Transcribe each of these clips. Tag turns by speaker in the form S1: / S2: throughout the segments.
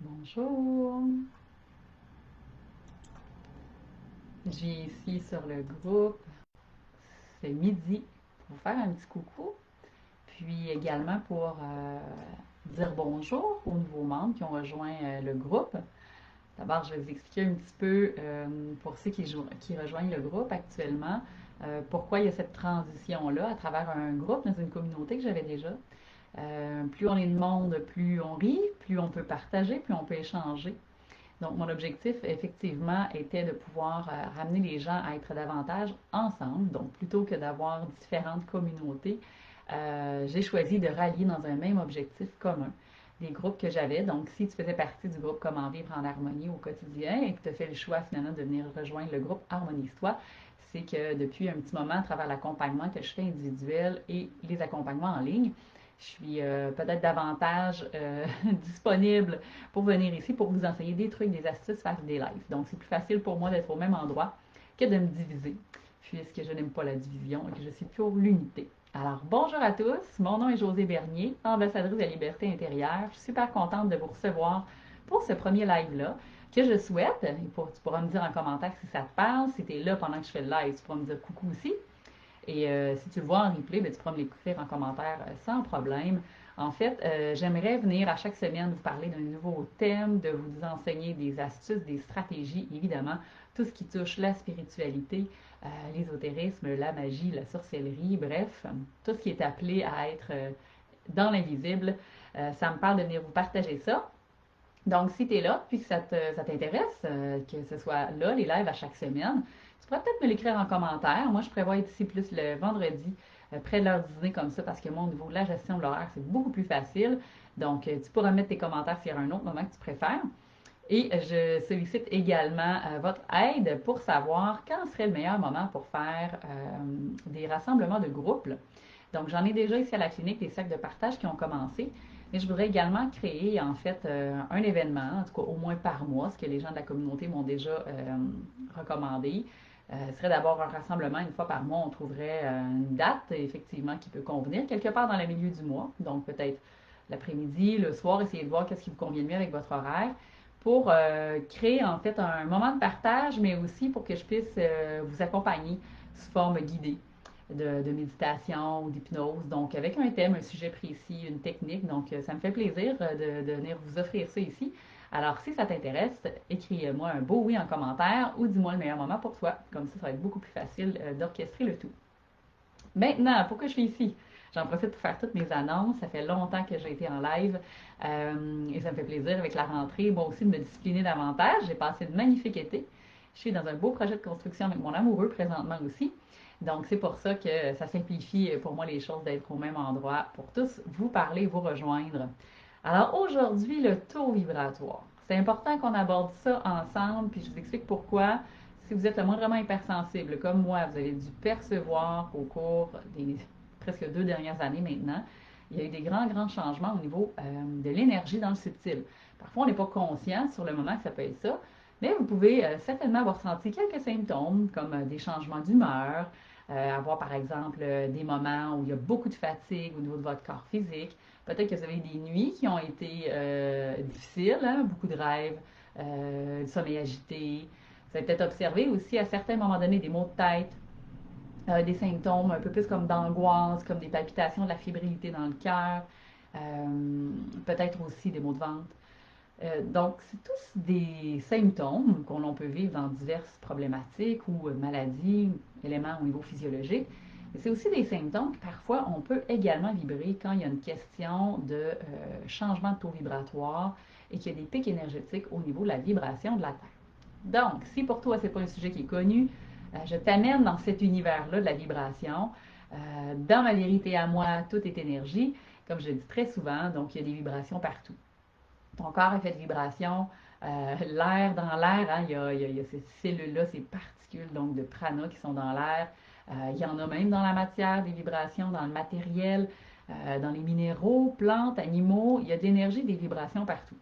S1: Bonjour, je viens ici sur le groupe, c'est midi, pour vous faire un petit coucou, puis également pour dire bonjour aux nouveaux membres qui ont rejoint le groupe. D'abord, je vais vous expliquer un petit peu pour ceux qui rejoignent le groupe actuellement, pourquoi il y a cette transition-là à travers un groupe dans une communauté que j'avais déjà. Plus on est de monde, plus on rit, plus on peut partager, plus on peut échanger. Donc, mon objectif, effectivement, était de pouvoir ramener les gens à être davantage ensemble. Donc, plutôt que d'avoir différentes communautés, j'ai choisi de rallier dans un même objectif commun des groupes que j'avais. Donc, si tu faisais partie du groupe Comment vivre en harmonie au quotidien et que tu as fait le choix finalement de venir rejoindre le groupe Harmonise-toi, c'est que depuis un petit moment, à travers l'accompagnement que je fais individuel et les accompagnements en ligne, je suis peut-être davantage disponible pour venir ici pour vous enseigner des trucs, des astuces, faire des lives. Donc, c'est plus facile pour moi d'être au même endroit que de me diviser, puisque je n'aime pas la division et que je suis pour l'unité. Alors, bonjour à tous, mon nom est Josée Bernier, ambassadrice de la liberté intérieure. Je suis super contente de vous recevoir pour ce premier live-là, que je souhaite, et tu pourras me dire en commentaire si ça te parle, si tu es là pendant que je fais le live, tu pourras me dire coucou aussi. Et si tu le vois en replay, ben, tu pourras me l'écrire en commentaire sans problème. En fait, j'aimerais venir à chaque semaine vous parler d'un nouveau thème, de vous enseigner des astuces, des stratégies, évidemment, tout ce qui touche la spiritualité, l'ésotérisme, la magie, la sorcellerie, bref, tout ce qui est appelé à être dans l'invisible. Ça me parle de venir vous partager ça. Donc, si tu es là, puis que ça t'intéresse, que ce soit là, les lives à chaque semaine, tu pourrais peut-être me l'écrire en commentaire. Moi, je prévois être ici plus le vendredi, près de l'heure du dîner comme ça, parce que moi, au niveau de la gestion de l'horaire, c'est beaucoup plus facile. Donc, tu pourras mettre tes commentaires s'il y a un autre moment que tu préfères. Et je sollicite également votre aide pour savoir quand serait le meilleur moment pour faire des rassemblements de groupe. Donc, j'en ai déjà ici à la clinique des sacs de partage qui ont commencé, mais je voudrais également créer en fait un événement, en tout cas au moins par mois, ce que les gens de la communauté m'ont déjà recommandé. Ce serait d'abord un rassemblement une fois par mois. On trouverait une date effectivement qui peut convenir quelque part dans le milieu du mois, donc peut-être l'après-midi, le soir, essayer de voir qu'est-ce qui vous convient mieux avec votre horaire pour créer en fait un moment de partage, mais aussi pour que je puisse vous accompagner sous forme guidée de méditation ou d'hypnose. Donc, avec un thème, un sujet précis, une technique. Donc, ça me fait plaisir de venir vous offrir ça ici. Alors, si ça t'intéresse, écris-moi un beau oui en commentaire ou dis-moi le meilleur moment pour toi. Comme ça va être beaucoup plus facile d'orchestrer le tout. Maintenant, pourquoi je suis ici? J'en profite pour faire toutes mes annonces. Ça fait longtemps que j'ai été en live et ça me fait plaisir avec la rentrée, moi aussi, de me discipliner davantage. J'ai passé de magnifiques étés. Je suis dans un beau projet de construction avec mon amoureux présentement aussi. Donc, c'est pour ça que ça simplifie pour moi les choses d'être au même endroit pour tous vous parler, vous rejoindre. Alors, aujourd'hui, le taux vibratoire. C'est important qu'on aborde ça ensemble, puis je vous explique pourquoi. Si vous êtes le moindrement hypersensible, comme moi, vous avez dû percevoir qu'au cours des presque 2 dernières années maintenant, il y a eu des grands changements au niveau de l'énergie dans le subtil. Parfois, on n'est pas conscient sur le moment que ça peut être ça, mais vous pouvez certainement avoir senti quelques symptômes comme des changements d'humeur, avoir par exemple des moments où il y a beaucoup de fatigue au niveau de votre corps physique. Peut-être que vous avez des nuits qui ont été difficiles, hein, beaucoup de rêves, du sommeil agité. Vous avez peut-être observé aussi à certains moments donnés des maux de tête, des symptômes un peu plus comme d'angoisse, comme des palpitations, de la fébrilité dans le cœur, peut-être aussi des maux de ventre. Donc, c'est tous des symptômes qu'on peut vivre dans diverses problématiques ou maladies, éléments au niveau physiologique. Mais c'est aussi des symptômes que parfois on peut également vibrer quand il y a une question de changement de taux vibratoire et qu'il y a des pics énergétiques au niveau de la vibration de la Terre. Donc, si pour toi, ce n'est pas un sujet qui est connu, je t'amène dans cet univers-là de la vibration. Dans ma vérité à moi, tout est énergie. Comme je le dis très souvent, donc il y a des vibrations partout. Ton corps est fait de vibrations. L'air dans l'air, hein, il y a ces cellules-là, ces particules donc de prana qui sont dans l'air. Il y en a même dans la matière, des vibrations, dans le matériel, dans les minéraux, plantes, animaux. Il y a de l'énergie, des vibrations partout.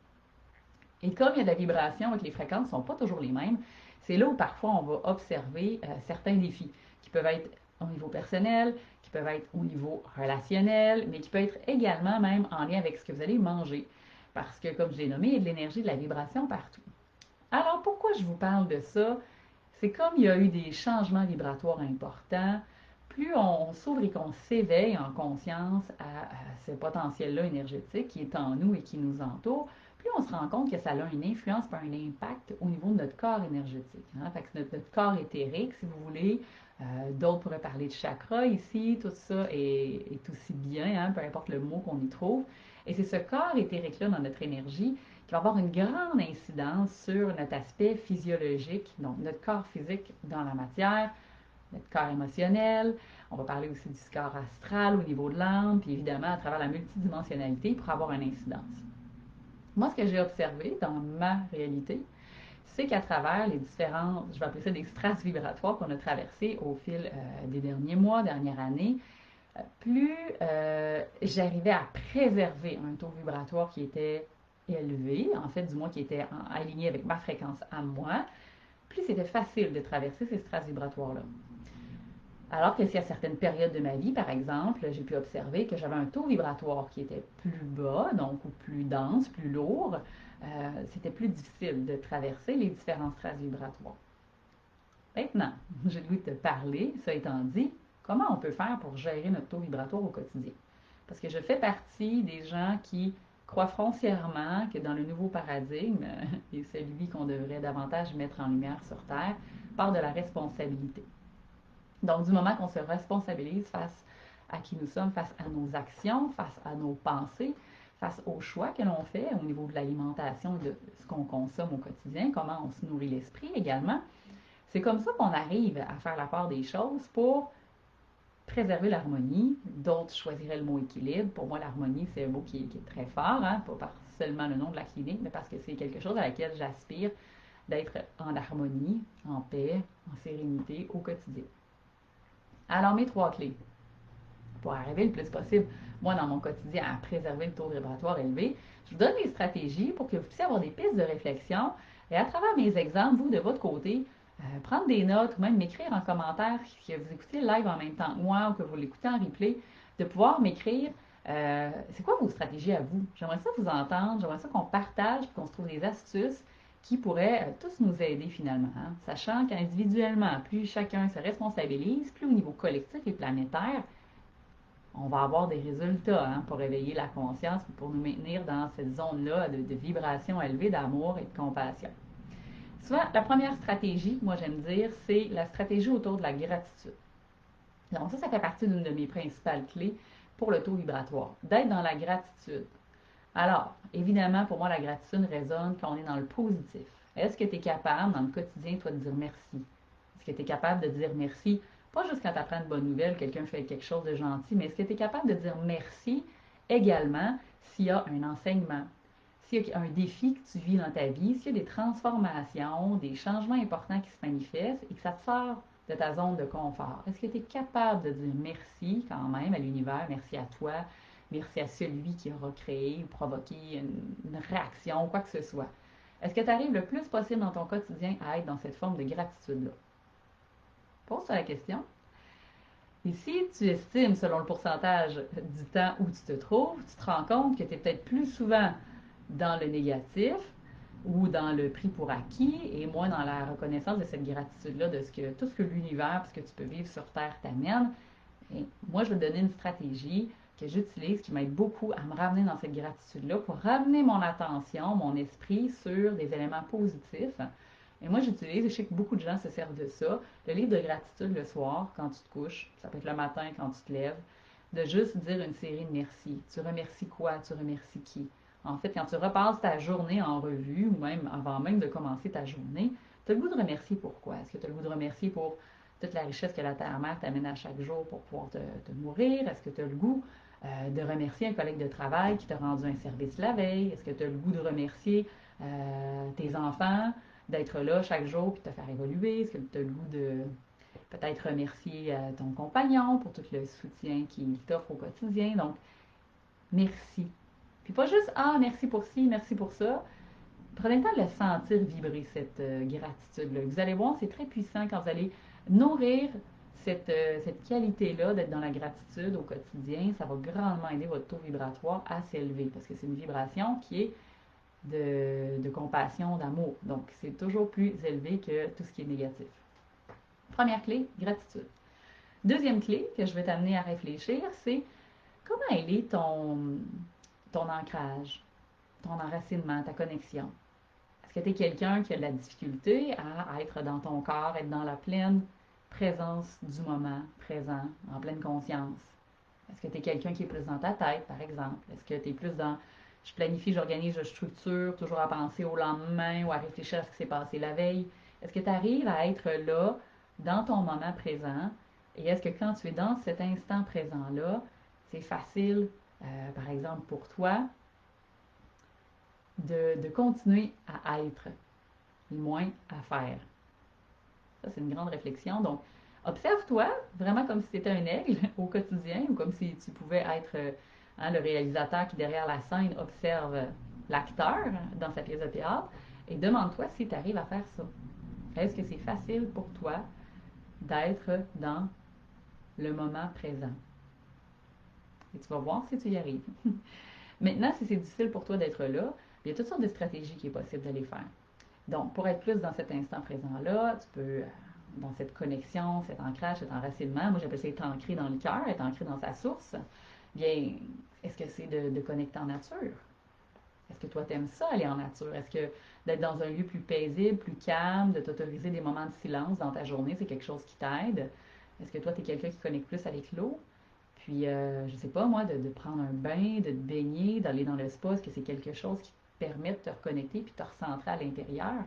S1: Et comme il y a de la vibration et que les fréquences ne sont pas toujours les mêmes, c'est là où parfois on va observer certains défis qui peuvent être au niveau personnel, qui peuvent être au niveau relationnel, mais qui peuvent être également même en lien avec ce que vous allez manger. Parce que, comme je l'ai nommé, il y a de l'énergie, de la vibration partout. Alors, pourquoi je vous parle de ça? C'est comme il y a eu des changements vibratoires importants, plus on s'ouvre et qu'on s'éveille en conscience à ce potentiel-là énergétique qui est en nous et qui nous entoure, plus on se rend compte que ça a une influence, un impact au niveau de notre corps énergétique. Hein? Fait que notre corps éthérique, si vous voulez, d'autres pourraient parler de chakra ici, tout ça est aussi bien, hein, peu importe le mot qu'on y trouve. Et c'est ce corps éthérique-là dans notre énergie qui va avoir une grande incidence sur notre aspect physiologique, donc notre corps physique dans la matière, notre corps émotionnel. On va parler aussi du corps astral au niveau de l'âme, puis évidemment à travers la multidimensionnalité pour avoir une incidence. Moi, ce que j'ai observé dans ma réalité, c'est qu'à travers les différents, je vais appeler ça des strates vibratoires qu'on a traversées au fil des derniers mois, dernières années, plus j'arrivais à préserver un taux vibratoire qui était élevé, en fait, du moins qui était aligné avec ma fréquence à moi, plus c'était facile de traverser ces strates vibratoires-là. Alors que si à certaines périodes de ma vie, par exemple, j'ai pu observer que j'avais un taux vibratoire qui était plus bas, donc ou plus dense, plus lourd, c'était plus difficile de traverser les différents strates vibratoires. Maintenant, j'ai le goût de te parler, ça étant dit, comment on peut faire pour gérer notre taux vibratoire au quotidien. Parce que je fais partie des gens qui croient foncièrement que dans le nouveau paradigme, et celui qu'on devrait davantage mettre en lumière sur Terre, part de la responsabilité. Donc, du moment qu'on se responsabilise face à qui nous sommes, face à nos actions, face à nos pensées, face aux choix que l'on fait au niveau de l'alimentation, de ce qu'on consomme au quotidien, comment on se nourrit l'esprit également, c'est comme ça qu'on arrive à faire la part des choses pour préserver l'harmonie. D'autres choisiraient le mot équilibre. Pour moi, l'harmonie, c'est un mot qui est très fort, hein? Pas par seulement le nom de la clinique, mais parce que c'est quelque chose à laquelle j'aspire d'être en harmonie, en paix, en sérénité au quotidien. Alors, mes trois clés pour arriver le plus possible, moi, dans mon quotidien, à préserver le taux vibratoire élevé, je vous donne des stratégies pour que vous puissiez avoir des pistes de réflexion et à travers mes exemples, vous, de votre côté, prendre des notes ou même m'écrire en commentaire que vous écoutez le live en même temps que moi ou que vous l'écoutez en replay, de pouvoir m'écrire c'est quoi vos stratégies à vous? J'aimerais ça vous entendre, j'aimerais ça qu'on partage, qu'on se trouve des astuces qui pourraient tous nous aider finalement, hein? Sachant qu'individuellement, plus chacun se responsabilise, plus au niveau collectif et planétaire, on va avoir des résultats, hein, pour éveiller la conscience, pour nous maintenir dans cette zone-là de vibration élevée d'amour et de compassion. Souvent, la première stratégie, moi j'aime dire, c'est la stratégie autour de la gratitude. Donc ça fait partie d'une de mes principales clés pour le taux vibratoire, d'être dans la gratitude. Alors, évidemment, pour moi, la gratitude résonne quand on est dans le positif. Est-ce que tu es capable, dans le quotidien, toi, de dire merci? Est-ce que tu es capable de dire merci, pas juste quand tu apprends une bonne nouvelle, quelqu'un fait quelque chose de gentil, mais est-ce que tu es capable de dire merci également s'il y a un enseignement, s'il y a un défi que tu vis dans ta vie, s'il y a des transformations, des changements importants qui se manifestent et que ça te sort de ta zone de confort? Est-ce que tu es capable de dire merci quand même à l'univers, merci à toi, merci à celui qui aura créé ou provoqué une réaction, quoi que ce soit? Est-ce que tu arrives le plus possible dans ton quotidien à être dans cette forme de gratitude-là? Pose-toi la question. Et si tu estimes, selon le pourcentage du temps où tu te trouves, tu te rends compte que tu es peut-être plus souvent dans le négatif ou dans le prix pour acquis et moins dans la reconnaissance de cette gratitude-là, de tout ce que l'univers, ce que tu peux vivre sur Terre t'amène. Et moi, je vais te donner une stratégie que j'utilise qui m'aide beaucoup à me ramener dans cette gratitude-là pour ramener mon attention, mon esprit sur des éléments positifs. Et moi, j'utilise, et je sais que beaucoup de gens se servent de ça, le livre de gratitude le soir, quand tu te couches, ça peut être le matin quand tu te lèves, de juste dire une série de merci. Tu remercies quoi? Tu remercies qui? En fait, quand tu repasses ta journée en revue, ou même avant même de commencer ta journée, tu as le goût de remercier pourquoi? Est-ce que tu as le goût de remercier pour toute la richesse que la Terre-Mère t'amène à chaque jour pour pouvoir te nourrir? Est-ce que tu as le goût de remercier un collègue de travail qui t'a rendu un service la veille? Est-ce que tu as le goût de remercier tes enfants, d'être là chaque jour et de te faire évoluer? Est-ce que tu as le goût de peut-être remercier ton compagnon pour tout le soutien qu'il t'offre au quotidien? Donc, merci. Puis pas juste ah, merci pour ci, merci pour ça. Prenez le temps de le sentir vibrer, cette gratitude-là. Vous allez voir, c'est très puissant quand vous allez nourrir cette qualité-là d'être dans la gratitude au quotidien, ça va grandement aider votre taux vibratoire à s'élever parce que c'est une vibration qui est de compassion, d'amour. Donc, c'est toujours plus élevé que tout ce qui est négatif. Première clé, gratitude. Deuxième clé que je vais t'amener à réfléchir, c'est comment est ton ancrage, ton enracinement, ta connexion. Est-ce que tu es quelqu'un qui a de la difficulté à être dans ton corps, être dans la pleine présence du moment présent, en pleine conscience? Est-ce que tu es quelqu'un qui est plus dans ta tête, par exemple? Est-ce que tu es plus dans je planifie, j'organise, je structure, toujours à penser au lendemain ou à réfléchir à ce qui s'est passé la veille? Est-ce que tu arrives à être là, dans ton moment présent? Et est-ce que quand tu es dans cet instant présent-là, c'est facile, par exemple, pour toi, de continuer à être, et moins à faire? Ça, c'est une grande réflexion. Donc, observe-toi vraiment comme si tu étais un aigle au quotidien ou comme si tu pouvais être le réalisateur qui, derrière la scène, observe l'acteur dans sa pièce de théâtre et demande-toi si tu arrives à faire ça. Est-ce que c'est facile pour toi d'être dans le moment présent? Et tu vas voir si tu y arrives. Maintenant, si c'est difficile pour toi d'être là, il y a toutes sortes de stratégies qui est possible d'aller faire. Donc, pour être plus dans cet instant présent-là, tu peux, dans cette connexion, cet ancrage, cet enracinement, moi j'appelle ça être ancré dans le cœur, être ancré dans sa source, bien, est-ce que c'est de connecter en nature? Est-ce que toi t'aimes ça, aller en nature? Est-ce que d'être dans un lieu plus paisible, plus calme, de t'autoriser des moments de silence dans ta journée, c'est quelque chose qui t'aide? Est-ce que toi, tu es quelqu'un qui connecte plus avec l'eau? Puis, je sais pas moi, de prendre un bain, de te baigner, d'aller dans le spa, est-ce que c'est quelque chose qui te permet de te reconnecter puis de te recentrer à l'intérieur?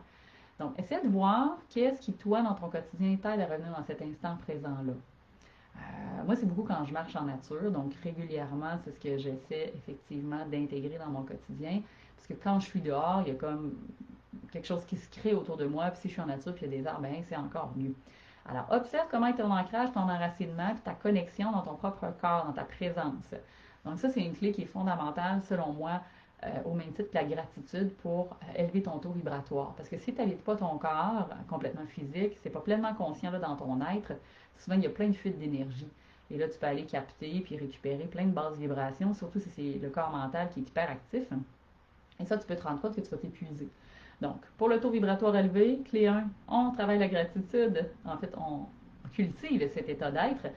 S1: Donc, essaie de voir qu'est-ce qui, toi, dans ton quotidien, t'aide à revenir dans cet instant présent-là. Moi, c'est beaucoup quand je marche en nature, donc régulièrement, c'est ce que j'essaie effectivement d'intégrer dans mon quotidien. Parce que quand je suis dehors, il y a comme quelque chose qui se crée autour de moi, puis si je suis en nature, puis il y a des arbres, ben, c'est encore mieux. Alors, observe comment est ton ancrage, ton enracinement, puis ta connexion dans ton propre corps, dans ta présence. Donc, ça, c'est une clé qui est fondamentale, selon moi, au même titre que la gratitude pour élever ton taux vibratoire. Parce que si tu n'habites pas ton corps complètement physique, c'est pas pleinement conscient là, dans ton être, souvent il y a plein de fuites d'énergie. Et là, tu peux aller capter puis récupérer plein de basses vibrations, surtout si c'est le corps mental qui est hyper actif. Et ça, tu peux te rendre compte que tu vas t'épuiser. Donc, pour le taux vibratoire élevé, clé 1, on travaille la gratitude. En fait, on cultive cet état d'être,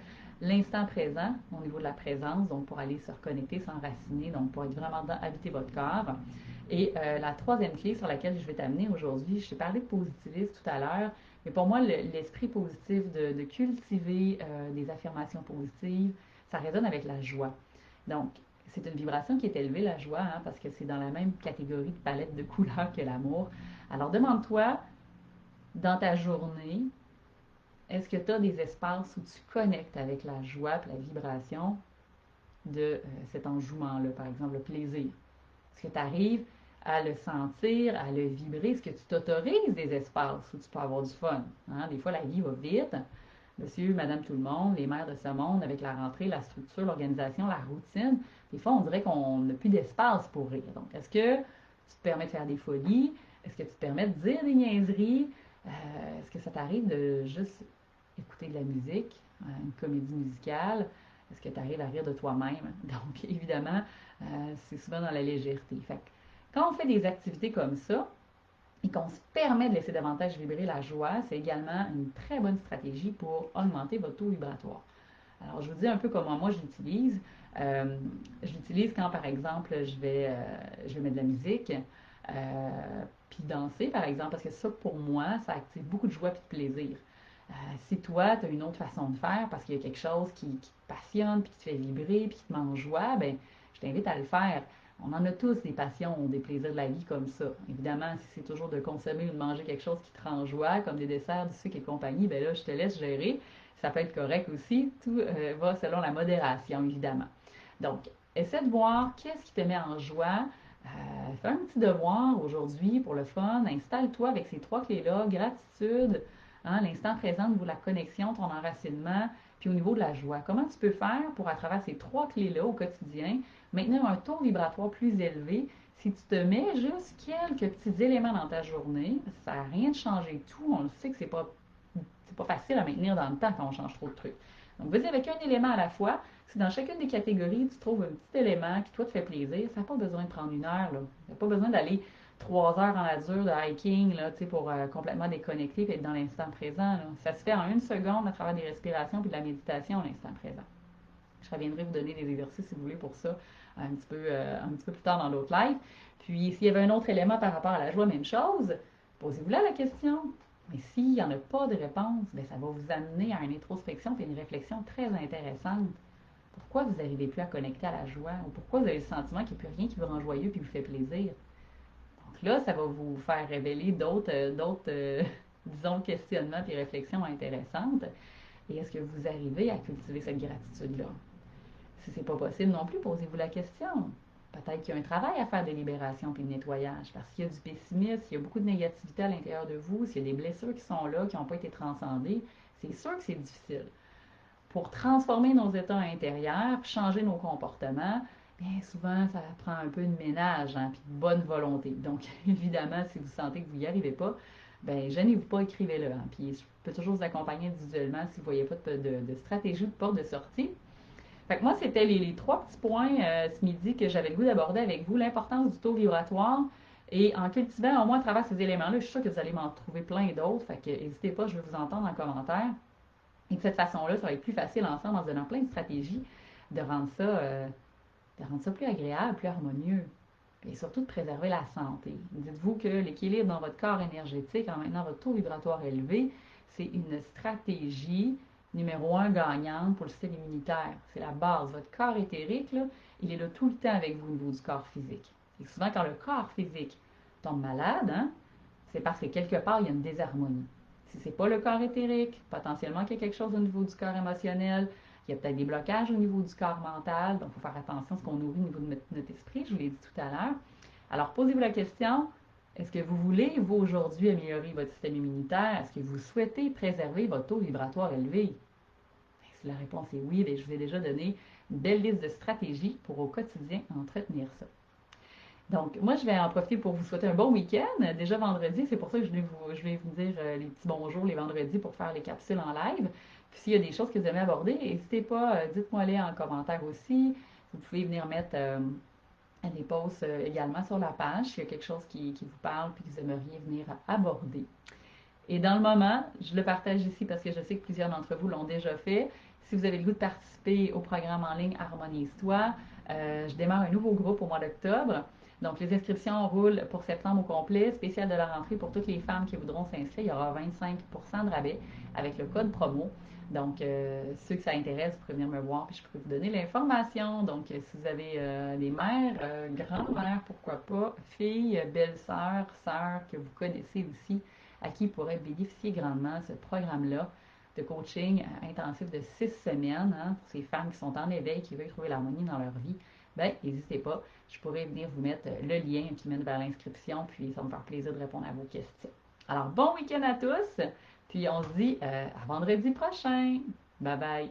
S1: l'instant présent au niveau de la présence, donc pour aller se reconnecter, s'enraciner, donc pour être vraiment dans, habiter votre corps. Et la troisième clé sur laquelle je vais t'amener aujourd'hui, je t'ai parlé de positivisme tout à l'heure, mais pour moi, l'esprit positif de cultiver des affirmations positives, ça résonne avec la joie. Donc, c'est une vibration qui est élevée, la joie, hein, parce que c'est dans la même catégorie de palette de couleurs que l'amour. Alors, demande-toi, dans ta journée, est-ce que tu as des espaces où tu connectes avec la joie et la vibration de cet enjouement-là, par exemple le plaisir? Est-ce que tu arrives à le sentir, à le vibrer? Est-ce que tu t'autorises des espaces où tu peux avoir du fun? Hein? Des fois, la vie va vite. Monsieur, madame, tout le monde, les mères de ce monde, avec la rentrée, la structure, l'organisation, la routine, des fois, on dirait qu'on n'a plus d'espace pour rire. Donc, est-ce que tu te permets de faire des folies? Est-ce que tu te permets de dire des niaiseries? Est-ce que ça t'arrive de juste écouter de la musique, une comédie musicale? Est-ce que tu arrives à rire de toi-même? Donc, évidemment, c'est souvent dans la légèreté. Fait que, quand on fait des activités comme ça, et qu'on se permet de laisser davantage vibrer la joie, c'est également une très bonne stratégie pour augmenter votre taux vibratoire. Alors, je vous dis un peu comment moi je l'utilise. Je l'utilise quand, par exemple, je vais mettre de la musique, puis danser, par exemple, parce que ça, pour moi, ça active beaucoup de joie et de plaisir. Si toi, tu as une autre façon de faire parce qu'il y a quelque chose qui te passionne, puis qui te fait vibrer, puis qui te met en joie, ben, je t'invite à le faire. On en a tous des passions, des plaisirs de la vie comme ça. Évidemment, si c'est toujours de consommer ou de manger quelque chose qui te rend joie, comme des desserts, du sucre et compagnie, ben là, je te laisse gérer. Ça peut être correct aussi. Tout va selon la modération, évidemment. Donc, essaie de voir qu'est-ce qui te met en joie. Fais un petit devoir aujourd'hui pour le fun. Installe-toi avec ces trois clés-là, gratitude, hein, l'instant présent au niveau de la connexion, ton enracinement, puis au niveau de la joie. Comment tu peux faire pour, à travers ces trois clés-là au quotidien, maintenir un taux vibratoire plus élevé si tu te mets juste quelques petits éléments dans ta journée? Ça ne sert à rien de changer tout. On le sait que c'est pas facile à maintenir dans le temps quand on change trop de trucs. Donc, vas-y avec un élément à la fois. Si dans chacune des catégories, tu trouves un petit élément qui, toi, te fait plaisir, ça n'a pas besoin de prendre une heure. Là. Il n'y a pas besoin d'aller 3 heures en nature de hiking là, pour complètement déconnecter et être dans l'instant présent. Là. Ça se fait en 1 seconde à travers des respirations et de la méditation à l'instant présent. Je reviendrai vous donner des exercices si vous voulez pour ça un petit peu plus tard dans l'autre live. Puis, s'il y avait un autre élément par rapport à la joie, même chose, posez-vous là la question. Mais s'il n'y en a pas de réponse, bien, ça va vous amener à une introspection et une réflexion très intéressante. Pourquoi vous n'arrivez plus à connecter à la joie? Ou pourquoi vous avez le sentiment qu'il n'y a plus rien qui vous rend joyeux et vous fait plaisir? Donc là, ça va vous faire révéler disons, questionnements et réflexions intéressantes. Et est-ce que vous arrivez à cultiver cette gratitude-là? Si c'est pas possible non plus, posez-vous la question. Peut-être qu'il y a un travail à faire de libération puis de nettoyage, parce qu'il y a du pessimisme, il y a beaucoup de négativité à l'intérieur de vous, s'il y a des blessures qui sont là, qui n'ont pas été transcendées, c'est sûr que c'est difficile. Pour transformer nos états intérieurs, changer nos comportements, bien souvent, ça prend un peu de ménage, hein, puis de bonne volonté. Donc, évidemment, si vous sentez que vous n'y arrivez pas, ben gênez-vous pas, écrivez-le. Hein. Puis, je peux toujours vous accompagner individuellement si vous ne voyez pas de stratégie ou de porte de sortie. Fait que moi, c'était les 3 petits points ce midi que j'avais le goût d'aborder avec vous. L'importance du taux vibratoire. Et en cultivant au moins à travers ces éléments-là, je suis sûre que vous allez m'en trouver plein d'autres. Fait que n'hésitez pas, je vais vous entendre en commentaire. Et de cette façon-là, ça va être plus facile ensemble en se donnant plein de stratégies de rendre ça plus agréable, plus harmonieux. Et surtout de préserver la santé. Dites-vous que l'équilibre dans votre corps énergétique en maintenant votre taux vibratoire élevé, c'est une stratégie numéro 1 gagnante pour le système immunitaire. C'est la base. Votre corps éthérique, là, il est là tout le temps avec vous au niveau du corps physique. Et souvent, quand le corps physique tombe malade, hein, c'est parce que quelque part, il y a une désharmonie. Si ce n'est pas le corps éthérique, potentiellement qu'il y a quelque chose au niveau du corps émotionnel, il y a peut-être des blocages au niveau du corps mental, donc il faut faire attention à ce qu'on nourrit au niveau de notre esprit, je vous l'ai dit tout à l'heure. Alors, posez-vous la question, est-ce que vous voulez, vous, aujourd'hui, améliorer votre système immunitaire? Est-ce que vous souhaitez préserver votre taux vibratoire élevé? Si la réponse est oui, bien, je vous ai déjà donné une belle liste de stratégies pour au quotidien entretenir ça. Donc, moi, je vais en profiter pour vous souhaiter un bon week-end. Déjà vendredi, c'est pour ça que je vais vous dire les petits bonjours les vendredis pour faire les capsules en live. Puis s'il y a des choses que vous aimez aborder, n'hésitez pas, dites-moi les en commentaire aussi. Vous pouvez venir mettre des posts également sur la page s'il y a quelque chose qui vous parle et que vous aimeriez venir aborder. Et dans le moment, je le partage ici parce que je sais que plusieurs d'entre vous l'ont déjà fait. Si vous avez le goût de participer au programme en ligne Harmonise-toi, je démarre un nouveau groupe au mois d'octobre. Donc, les inscriptions roulent pour septembre au complet, spécial de la rentrée pour toutes les femmes qui voudront s'inscrire. Il y aura 25% de rabais avec le code promo. Donc, ceux que ça intéresse, vous pouvez venir me voir puis je peux vous donner l'information. Donc, si vous avez des mères, grands-mères, pourquoi pas, filles, belles-sœurs, sœurs que vous connaissez aussi, à qui pourrait bénéficier grandement ce programme-là de coaching intensif de 6 semaines hein, pour ces femmes qui sont en éveil, qui veulent trouver l'harmonie dans leur vie, ben n'hésitez pas, je pourrais venir vous mettre le lien qui mène vers l'inscription, puis ça va me faire plaisir de répondre à vos questions. Alors, bon week-end à tous, puis on se dit à vendredi prochain. Bye bye!